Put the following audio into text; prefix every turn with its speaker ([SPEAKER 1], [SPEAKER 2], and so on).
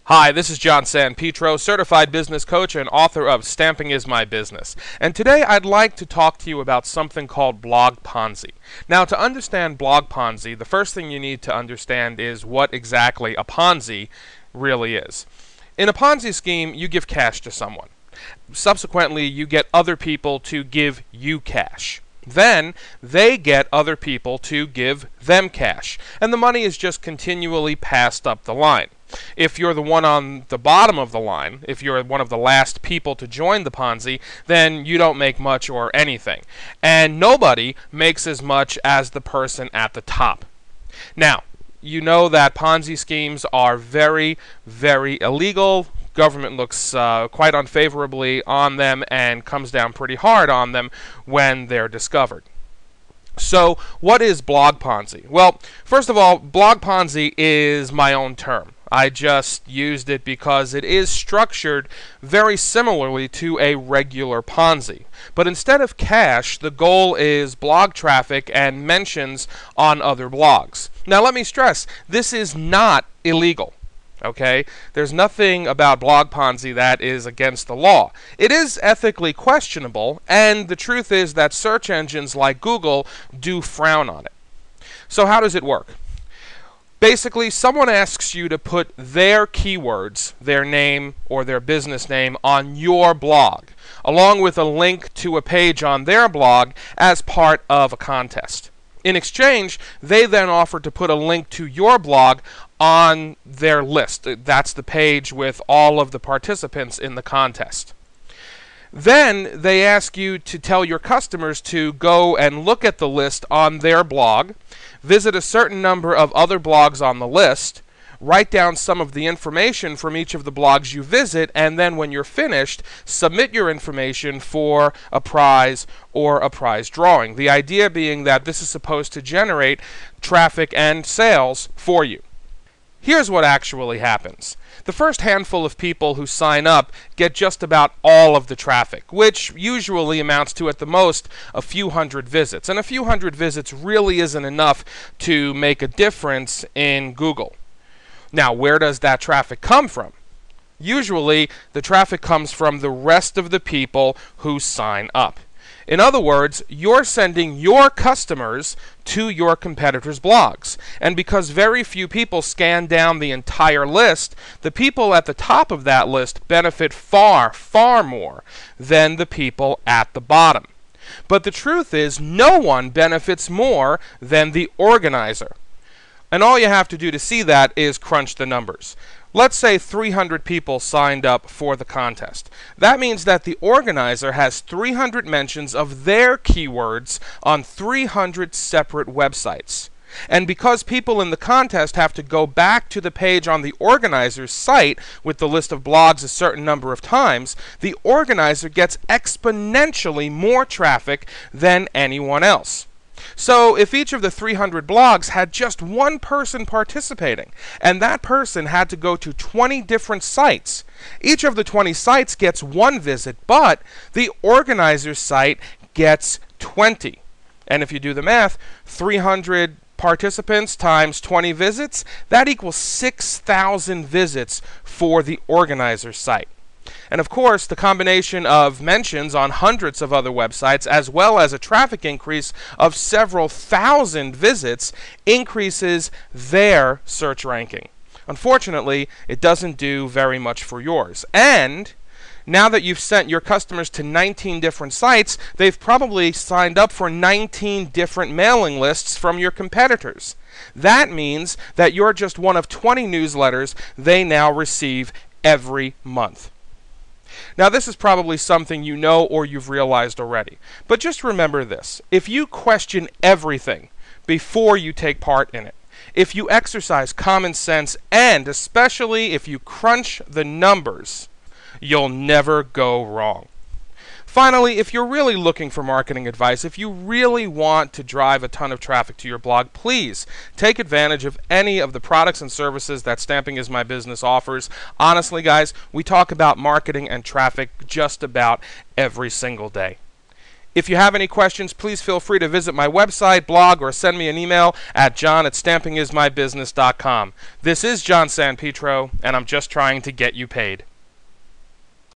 [SPEAKER 1] Hi, this is John San Pietro, certified business coach and author of Stamping is My Business. And today I'd like to talk to you about something called blog Ponzi. Now, to understand blog Ponzi, the first thing you need to understand is what exactly a Ponzi really is. In a Ponzi scheme, you give cash to someone. Subsequently, you get other people to give you cash. Then they get other people to give them cash. And the money is just continually passed up the line. If you're the one on the bottom of the line, if you're one of the last people to join the Ponzi, then you don't make much or anything. And nobody makes as much as the person at the top. Now, you know that Ponzi schemes are very, very illegal. Government looks quite unfavorably on them and comes down pretty hard on them when they're discovered. So, what is blog Ponzi? Well, first of all, blog Ponzi is my own term. I just used it because it is structured very similarly to a regular Ponzi. But instead of cash, the goal is blog traffic and mentions on other blogs. Now let me stress, this is not illegal. Okay? There's nothing about blog Ponzi that is against the law. It is ethically questionable, and the truth is that search engines like Google do frown on it. So how does it work? Basically, someone asks you to put their keywords, their name or their business name, on your blog, along with a link to a page on their blog as part of a contest. In exchange, they then offer to put a link to your blog on their list. That's the page with all of the participants in the contest. Then they ask you to tell your customers to go and look at the list on their blog, visit a certain number of other blogs on the list, write down some of the information from each of the blogs you visit, and then when you're finished, submit your information for a prize or a prize drawing. The idea being that this is supposed to generate traffic and sales for you. Here's what actually happens. The first handful of people who sign up get just about all of the traffic, which usually amounts to, at the most, a few hundred visits. And a few hundred visits really isn't enough to make a difference in Google. Now, where does that traffic come from? Usually, the traffic comes from the rest of the people who sign up. In other words, you're sending your customers to your competitors' blogs. And because very few people scan down the entire list, the people at the top of that list benefit far, far more than the people at the bottom. But the truth is, no one benefits more than the organizer. And all you have to do to see that is crunch the numbers. Let's say 300 people signed up for the contest. That means that the organizer has 300 mentions of their keywords on 300 separate websites. And because people in the contest have to go back to the page on the organizer's site with the list of blogs a certain number of times, the organizer gets exponentially more traffic than anyone else. So if each of the 300 blogs had just one person participating, and that person had to go to 20 different sites, each of the 20 sites gets one visit, but the organizer's site gets 20. And if you do the math, 300 participants times 20 visits, that equals 6,000 visits for the organizer's site. And of course, the combination of mentions on hundreds of other websites, as well as a traffic increase of several thousand visits, increases their search ranking. Unfortunately, it doesn't do very much for yours. And now that you've sent your customers to 19 different sites, they've probably signed up for 19 different mailing lists from your competitors. That means that you're just one of 20 newsletters they now receive every month. Now, this is probably something you know or you've realized already. But just remember this. If you question everything before you take part in it, if you exercise common sense, and especially if you crunch the numbers, you'll never go wrong. Finally, if you're really looking for marketing advice, if you really want to drive a ton of traffic to your blog, please take advantage of any of the products and services that Stamping is My Business offers. Honestly, guys, we talk about marketing and traffic just about every single day. If you have any questions, please feel free to visit my website, blog, or send me an email at john@stampingismybusiness.com. This is John San Pietro, and I'm just trying to get you paid.